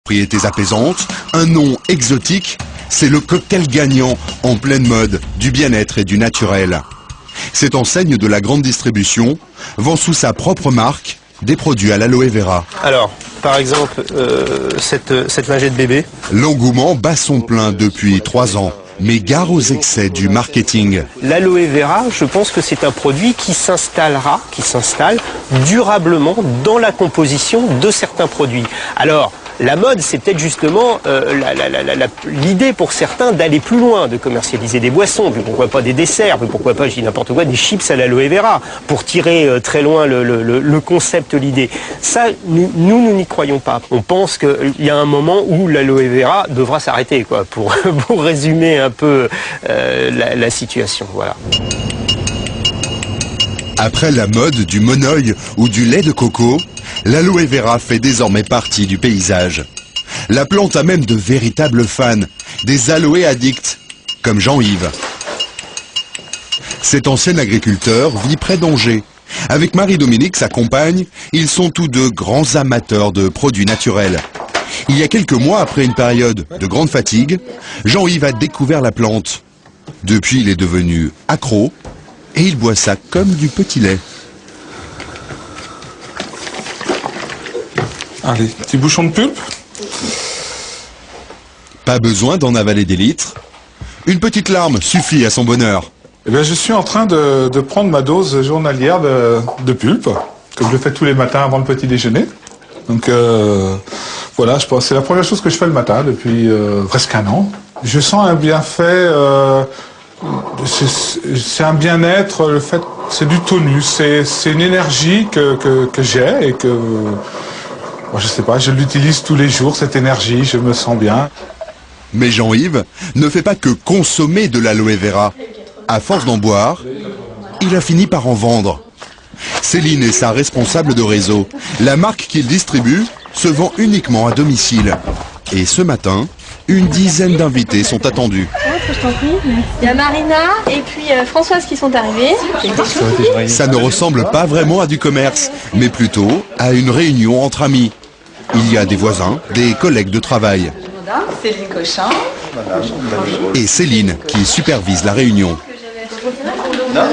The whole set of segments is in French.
Propriétés apaisantes, un nom exotique, c'est le cocktail gagnant en pleine mode du bien-être et du naturel. Cette enseigne de la grande distribution vend sous sa propre marque des produits à l'aloe vera. Alors, par exemple, cette lingette bébé. L'engouement bat son plein depuis 3 ans, mais gare aux excès du marketing. L'aloe vera, je pense que c'est un produit qui s'installe durablement dans la composition de certains produits. Alors, la mode, c'est peut-être justement l'idée pour certains d'aller plus loin, de commercialiser des boissons, puis pourquoi pas des desserts, puis pourquoi pas, je dis n'importe quoi, des chips à l'aloe vera, pour tirer très loin le concept, l'idée. Ça, nous n'y croyons pas. On pense qu'il y a un moment où l'aloe vera devra s'arrêter, quoi, pour résumer un peu la situation. Voilà. Après la mode du monoeil ou du lait de coco, l'aloe vera fait désormais partie du paysage. La plante a même de véritables fans, des aloe addicts, comme Jean-Yves. Cet ancien agriculteur vit près d'Angers. Avec Marie-Dominique, sa compagne, ils sont tous deux grands amateurs de produits naturels. Il y a quelques mois, après une période de grande fatigue, Jean-Yves a découvert la plante. Depuis, il est devenu accro et il boit ça comme du petit lait. Allez, petit bouchon de pulpe. Pas besoin d'en avaler des litres. Une petite larme suffit à son bonheur. Eh bien, je suis en train de prendre ma dose journalière de pulpe, comme je le fais tous les matins avant le petit déjeuner. Donc voilà, je pense c'est la première chose que je fais le matin depuis presque 1 an. Je sens un bienfait, c'est un bien-être, le fait, c'est du tonus, c'est une énergie que j'ai et que, bon, je sais pas, je l'utilise tous les jours, cette énergie, je me sens bien. Mais Jean-Yves ne fait pas que consommer de l'aloe vera. À force d'en boire, il a fini par en vendre. Céline est sa responsable de réseau. La marque qu'il distribue se vend uniquement à domicile. Et ce matin, une dizaine d'invités sont attendus. Il y a Marina et puis Françoise qui sont arrivées. Ça ne ressemble pas vraiment à du commerce, mais plutôt à une réunion entre amis. Il y a des voisins, des collègues de travail. Céline Cochin. Et Céline qui supervise la réunion. Non,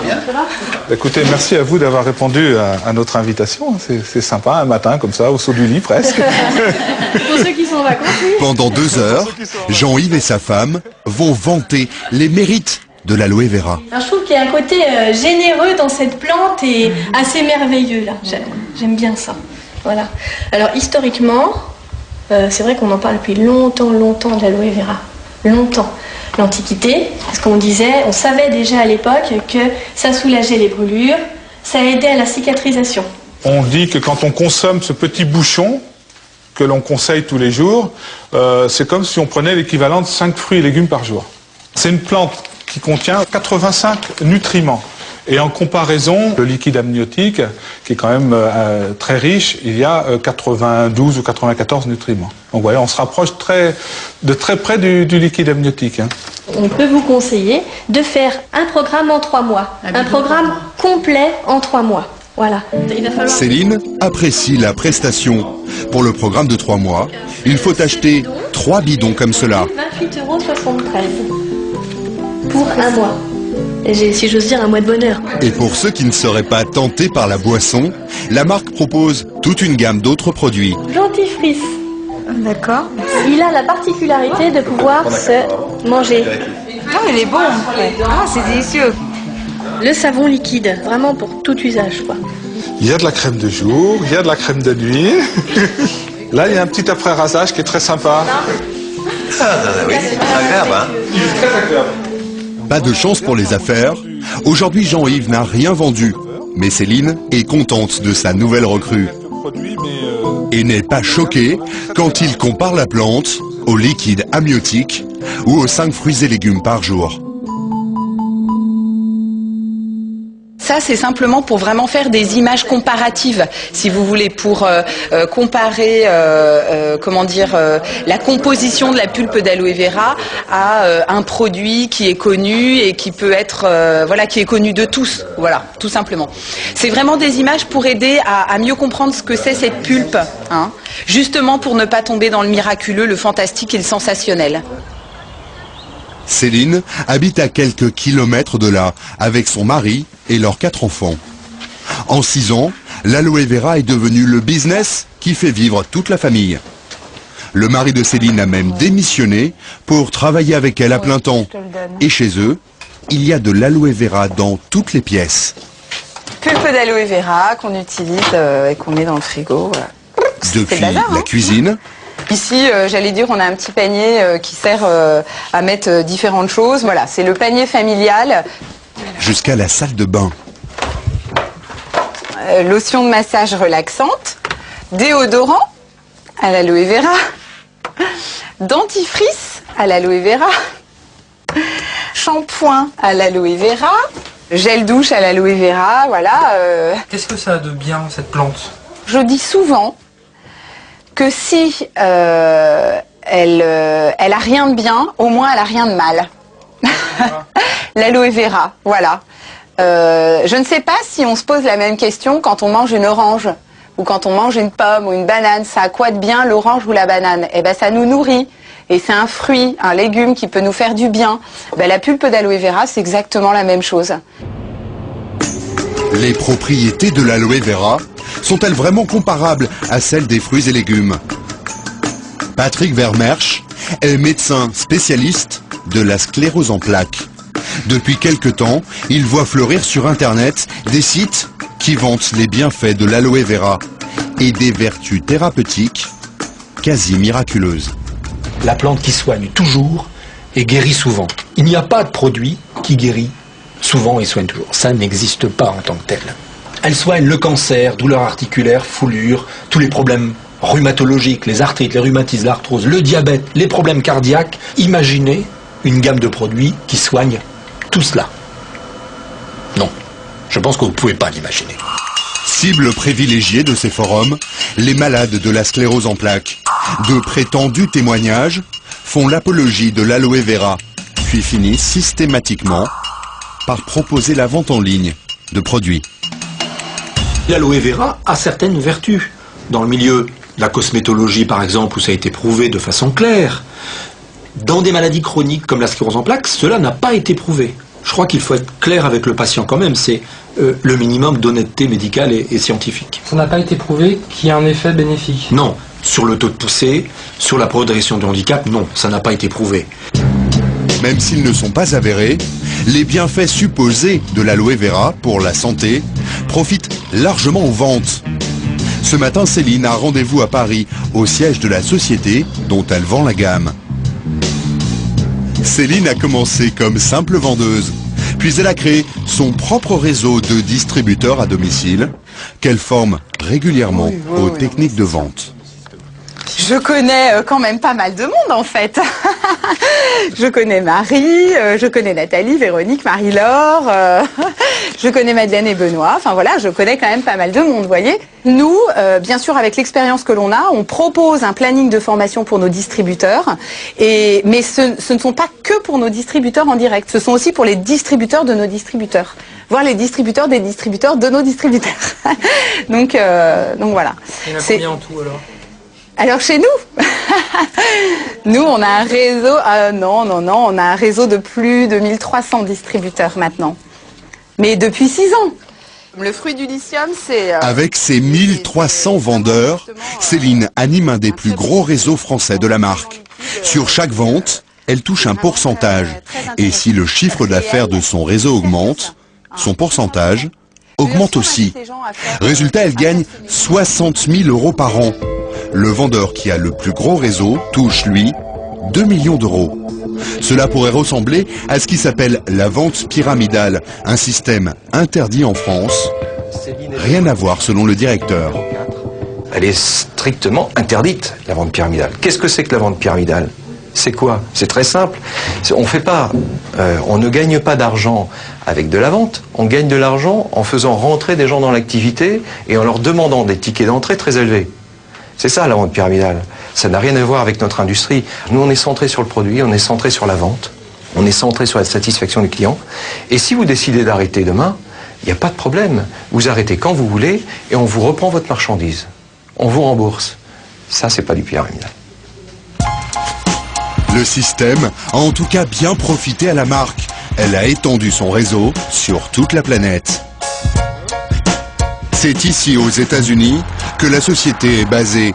bien. Écoutez, merci à vous d'avoir répondu à notre invitation. C'est sympa, un matin comme ça, au saut du lit presque. Pour ceux qui sont en vacances, oui. Pendant 2 heures, Jean-Yves et sa femme vont vanter les mérites de l'aloe vera. Alors, je trouve qu'il y a un côté généreux dans cette plante et assez merveilleux là. J'aime bien ça. Voilà. Alors historiquement, c'est vrai qu'on en parle depuis longtemps de l'aloe vera. Longtemps. L'Antiquité, parce qu'on disait, on savait déjà à l'époque que ça soulageait les brûlures, ça aidait à la cicatrisation. On dit que quand on consomme ce petit bouchon, que l'on conseille tous les jours, c'est comme si on prenait l'équivalent de 5 fruits et légumes par jour. C'est une plante qui contient 85 nutriments. Et en comparaison, le liquide amniotique, qui est quand même très riche, il y a 92 ou 94 nutriments. Donc voilà, on se rapproche de très près du liquide amniotique. Hein. On peut vous conseiller de faire un programme en 3 mois. Un programme complet en 3 mois. Voilà. Céline apprécie la prestation. Pour le programme de 3 mois, il faut acheter 3 bidons comme cela. 28,73 € pour 1 mois. J'ai, si j'ose dire, un mois de bonheur. Et pour ceux qui ne seraient pas tentés par la boisson, la marque propose toute une gamme d'autres produits. Dentifrice. D'accord. Il a la particularité de pouvoir se manger. Ah, il est bon. Ah, c'est délicieux. Le savon liquide, vraiment pour tout usage, quoi. Il y a de la crème de jour, il y a de la crème de nuit. Là, il y a un petit après-rasage qui est très sympa. Ah, oui, c'est agréable, hein. Très agréable. Pas de chance pour les affaires. Aujourd'hui, Jean-Yves n'a rien vendu. Mais Céline est contente de sa nouvelle recrue. Et n'est pas choquée quand il compare la plante au liquide amniotique ou aux 5 fruits et légumes par jour. Ça, c'est simplement pour vraiment faire des images comparatives, si vous voulez, pour comparer, la composition de la pulpe d'aloe vera à un produit qui est connu et qui peut être, qui est connu de tous, voilà, tout simplement. C'est vraiment des images pour aider à mieux comprendre ce que c'est cette pulpe, hein, justement pour ne pas tomber dans le miraculeux, le fantastique et le sensationnel. Céline habite à quelques kilomètres de là, avec son mari et leurs 4 enfants. En 6 ans, l'aloe vera est devenu le business qui fait vivre toute la famille. Le mari de Céline a même démissionné pour travailler avec elle à plein temps. Et chez eux, il y a de l'aloe vera dans toutes les pièces. Pulpe d'aloe vera qu'on utilise et qu'on met dans le frigo. Voilà. Depuis la cuisine. Ici, j'allais dire, on a un petit panier qui sert à mettre différentes choses. Voilà, c'est le panier familial. Jusqu'à la salle de bain. Lotion de massage relaxante, déodorant à l'aloe vera, dentifrice à l'aloe vera, shampoing à l'aloe vera, gel douche à l'aloe vera, voilà. Qu'est-ce que ça a de bien, cette plante? Je dis souvent que si elle a rien de bien, au moins elle a rien de mal. L'aloe vera, voilà. Je ne sais pas si on se pose la même question quand on mange une orange ou quand on mange une pomme ou une banane. Ça a quoi de bien l'orange ou la banane? Eh ben, ça nous nourrit. Et c'est un fruit, un légume qui peut nous faire du bien. Ben, la pulpe d'aloe vera, c'est exactement la même chose. Les propriétés de l'aloe vera sont-elles vraiment comparables à celles des fruits et légumes? Patrick Vermersch est médecin spécialiste de la sclérose en plaques. Depuis quelque temps, il voit fleurir sur Internet des sites qui vantent les bienfaits de l'aloe vera et des vertus thérapeutiques quasi miraculeuses. La plante qui soigne toujours et guérit souvent. Il n'y a pas de produit qui guérit souvent et soigne toujours. Ça n'existe pas en tant que tel. Elle soigne le cancer, douleurs articulaires, foulures, tous les problèmes rhumatologiques, les arthrites, les rhumatismes, l'arthrose, le diabète, les problèmes cardiaques. Imaginez une gamme de produits qui soignent tout cela. Non, je pense que vous ne pouvez pas l'imaginer. Cible privilégiée de ces forums, les malades de la sclérose en plaques. De prétendus témoignages font l'apologie de l'aloe vera, puis finissent systématiquement par proposer la vente en ligne de produits. L'aloe vera a certaines vertus. Dans le milieu de la cosmétologie, par exemple, où ça a été prouvé de façon claire, dans des maladies chroniques comme la sclérose en plaques, cela n'a pas été prouvé. Je crois qu'il faut être clair avec le patient quand même, c'est le minimum d'honnêteté médicale et scientifique. Ça n'a pas été prouvé qu'il y a un effet bénéfique? Non. Sur le taux de poussée, sur la progression du handicap, non, ça n'a pas été prouvé. Même s'ils ne sont pas avérés, les bienfaits supposés de l'aloe vera pour la santé profitent largement aux ventes. Ce matin, Céline a rendez-vous à Paris, au siège de la société dont elle vend la gamme. Céline a commencé comme simple vendeuse, puis elle a créé son propre réseau de distributeurs à domicile qu'elle forme régulièrement aux techniques de vente. Je connais quand même pas mal de monde en fait. Je connais Marie, je connais Nathalie, Véronique, Marie-Laure, je connais Madeleine et Benoît. Enfin voilà, je connais quand même pas mal de monde, vous voyez. Nous, bien sûr, avec l'expérience que l'on a, on propose un planning de formation pour nos distributeurs. Mais ce ne sont pas que pour nos distributeurs en direct, ce sont aussi pour les distributeurs de nos distributeurs. Voire les distributeurs des distributeurs de nos distributeurs. donc voilà. Il y en a combien en tout alors? Alors chez nous, nous on a un réseau, on a un réseau de plus de 1300 distributeurs maintenant. Mais depuis 6 ans. Le fruit du lithium, c'est... Avec ses 1300 vendeurs, Céline anime un des plus gros réseaux français de la marque. Sur chaque vente, elle touche un pourcentage. Et si le chiffre d'affaires de son réseau augmente, son pourcentage augmente aussi. Résultat, elle gagne 60 000 € par an. Le vendeur qui a le plus gros réseau touche, lui, 2 millions d'euros. Cela pourrait ressembler à ce qui s'appelle la vente pyramidale, un système interdit en France. Rien à voir selon le directeur. Elle est strictement interdite, la vente pyramidale. Qu'est-ce que c'est que la vente pyramidale? C'est quoi? C'est très simple. On ne gagne pas d'argent avec de la vente. On gagne de l'argent en faisant rentrer des gens dans l'activité et en leur demandant des tickets d'entrée très élevés. C'est ça la vente pyramidale. Ça n'a rien à voir avec notre industrie. Nous, on est centré sur le produit, on est centré sur la vente, on est centré sur la satisfaction du client. Et si vous décidez d'arrêter demain, il n'y a pas de problème. Vous arrêtez quand vous voulez et on vous reprend votre marchandise. On vous rembourse. Ça, c'est pas du pyramidal. Le système a en tout cas bien profité à la marque. Elle a étendu son réseau sur toute la planète. C'est ici, aux États-Unis, que la société est basée.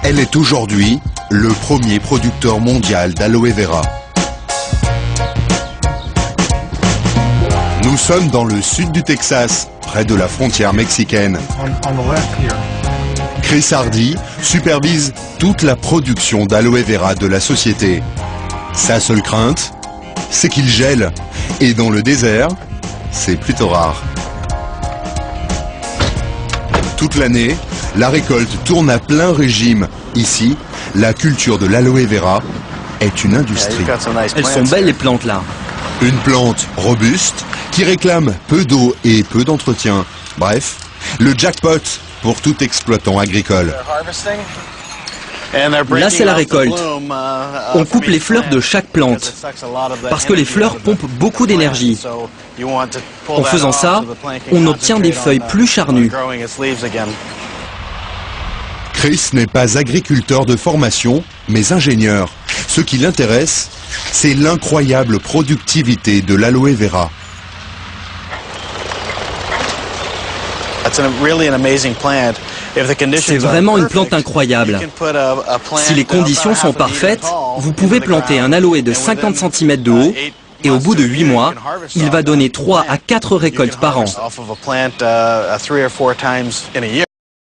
Elle est aujourd'hui le premier producteur mondial d'aloe vera. Nous sommes dans le sud du Texas, près de la frontière mexicaine. Chris Hardy supervise toute la production d'aloe vera de la société. Sa seule crainte, c'est qu'il gèle. Et dans le désert, c'est plutôt rare. Toute l'année, la récolte tourne à plein régime. Ici, la culture de l'aloe vera est une industrie. Elles sont belles les plantes là. Une plante robuste qui réclame peu d'eau et peu d'entretien. Bref, le jackpot pour tout exploitant agricole. Là c'est la récolte. On coupe les fleurs de chaque plante parce que les fleurs pompent beaucoup d'énergie. En faisant ça, on obtient des feuilles plus charnues. Chris n'est pas agriculteur de formation, mais ingénieur. Ce qui l'intéresse, c'est l'incroyable productivité de l'aloe vera. C'est vraiment une plante incroyable. Si les conditions sont parfaites, vous pouvez planter un aloe de 50 cm de haut et au bout de 8 mois, il va donner 3 à 4 récoltes par an.